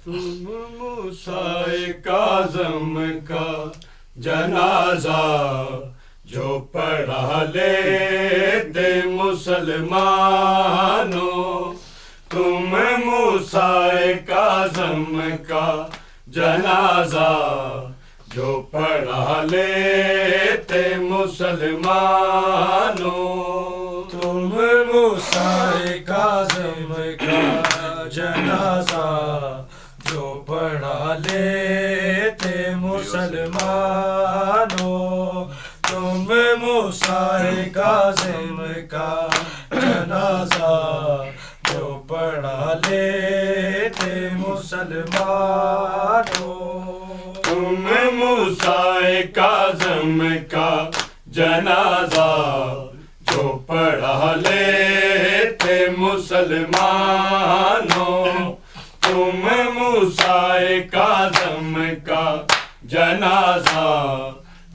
تم موسیٰ کاظم کا جنازہ جو پڑھا لیتے مسلمانوں، تم موسیٰ کاظم کا جنازہ جو پڑھا لیتے مسلمانوں، تم موسیٰ کاظم کا جنازہ جو پڑھا لیتے مسلمانوں، تم موسیٰ کاظم کا جنازہ جو پڑھا لیتے مسلمانوں، تم موسیٰ کاظم کا جنازہ جو پڑھا لیتے مسلمانوں، تم موسیٰ کاظم کا جنازہ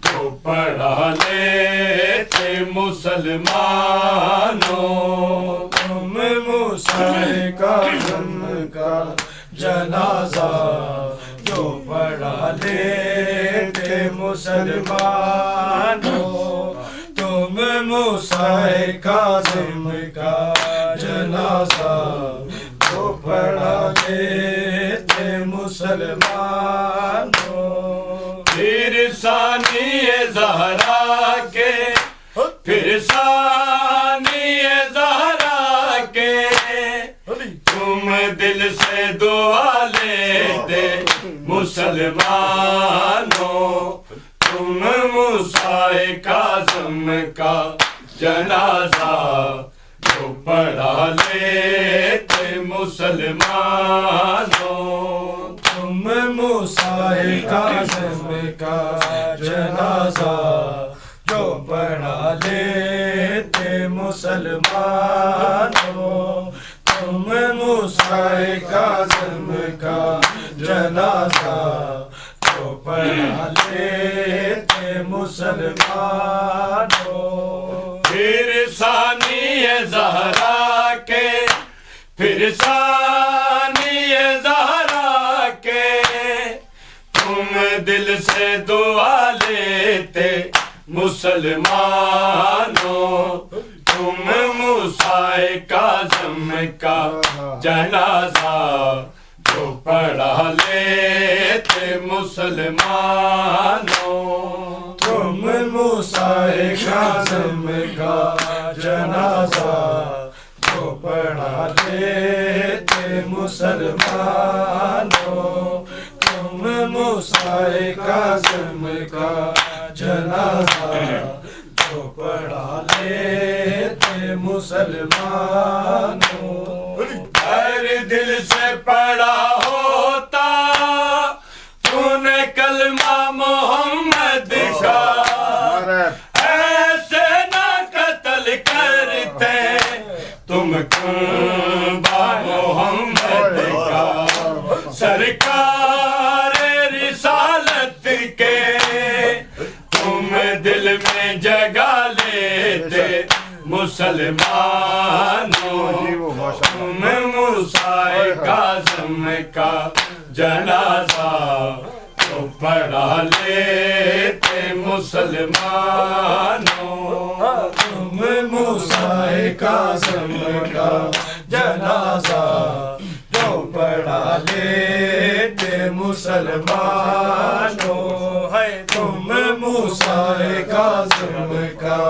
جو پڑھا لیتے مسلمانوں، تم موسیٰ کاظم کا جنازہ جو پڑھا لیتے مسلمانوں، تم موسیٰ کاظم کا جنازہ جو پڑھا لیتے مسلمانوں، پھر ثانی زہرا کے، پھر ثانی زہرا کے، تم دل سے دعا لیتے مسلمانوں، تم موسیٰ کاظم کا جنازہ جو پڑھا لیتے مسلمانوں، تم موسیٰ کاظم کا جنازہ جو پڑھا لیتے مسلمانوں، تم موسیٰ کاظم کا جنازہ جو پڑھا لیتے مسلمانوں، پھر ثانی زہرا کے، پھر ثانی زہرا کے، تم دل سے دعا لیتے مسلمانوں، تم موسیٰ کاظم کا جنازہ جو پڑھا لیتے مسلمانوں، تم موسیٰ کاظم کا جنازہ جو پڑھا لیتے مسلمانوں، تم موسیٰ کاظم کا جنازہ جو پڑھا لیتے مسلمانوں، ہر دل سے پڑھا ہوتا تو نے کلمہ محمد کا، ایسے نہ قتل کرتے تم کنبہ محمد کا، سرکار رسالت کے تم دل میں جگہ لیتے مسلمانوں، تم موسیٰ کاظم کا جنازہ جو پڑھا لیتے مسلمانوں، تم موسیٰ کاظم کا جنازہ جو پڑھا لیتے مسلمانوں، تم موسیٰ کاظم کا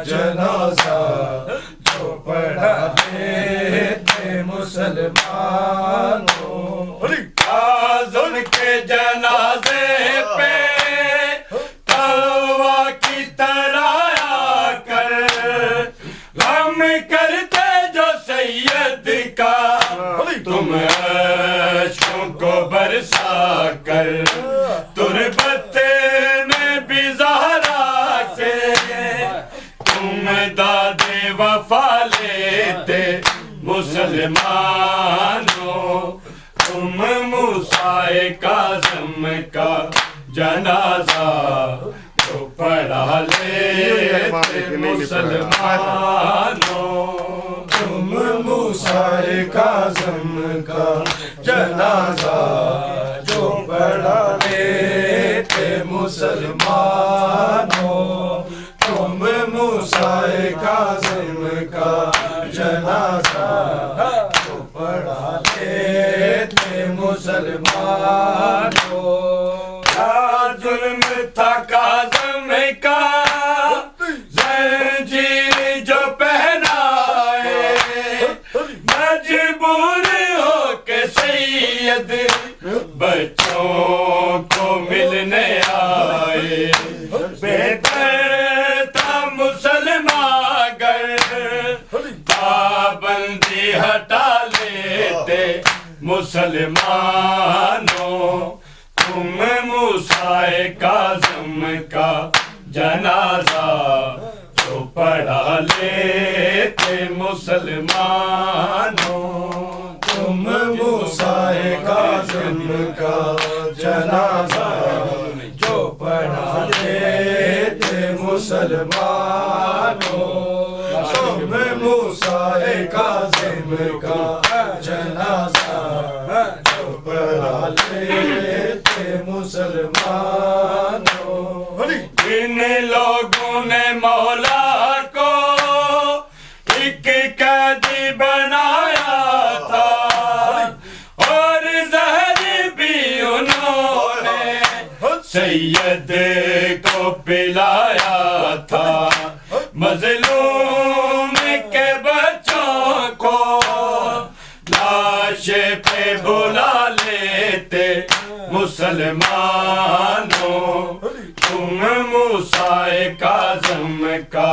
جنازہ جو پڑھا لیتے مسلمانوں، کاظم کے جنازے پہ توا کی طرح آ کر غم کرتے جو سید کا، تم عشقوں کو برسا کر تربت میں بھی زہرا سے تم داد وفا لیتے مسلمانوں، تم موسیٰ کاظم کا جنازہ جو پڑھا لیتے مسلمانوں، تم موسیٰ کاظم کا جنازہ جو پڑھا لیتے مسلمانوں تم موسیٰ کاظم کا جنازہ جو پڑھا لیتے مسلمانوں کیا ظلم تھا کاظم کا زنجیر جو پہنائے مجبور ہو کے سید بچوں کو ملنے آئے بہتر تھا مسلمان گر پابندی ہٹا لیتے مسلمانوں تم موسیٰ کاظم کا جنازہ جو پڑھا لیتے مسلمانوں تم موسیٰ کاظم کا جنازہ جو پڑھا لیتے مسلمانوں تم موسیٰ کاظم کا جنازہ جو پڑھا لیتے مسلمانوں ان لوگوں نے مولا کو ایک قیدی بنایا تھا اور زہر بھی انہوں نے سید کو پلایا تھا مظلوم کے بچوں کو لاش پہ بلا لیتے مسلمانوں تم موسیٰ کاظم کا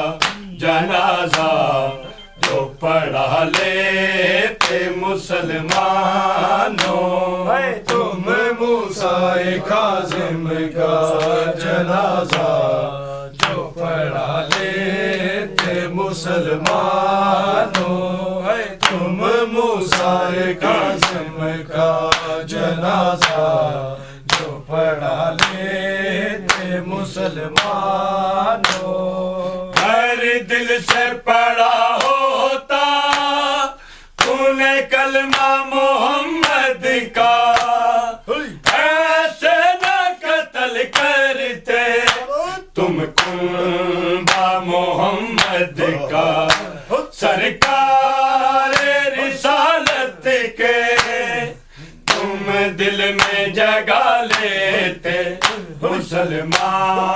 جنازہ جو پڑھا لیتے مسلمانوں تم موسیٰ کاظم کا جنازہ جو پڑھا لیتے مسلمانوں تم موسیٰ کاظم کا جنازہ جو پڑھا لیتے مسلمانوں ہر دل سے پڑا ہوتا تو نے کلمہ محمد کا ایسے نہ قتل کرتے تم کنبہ محمد کا سرکار رسالت کے تم دل میں جگہ لیتے مسلمانوں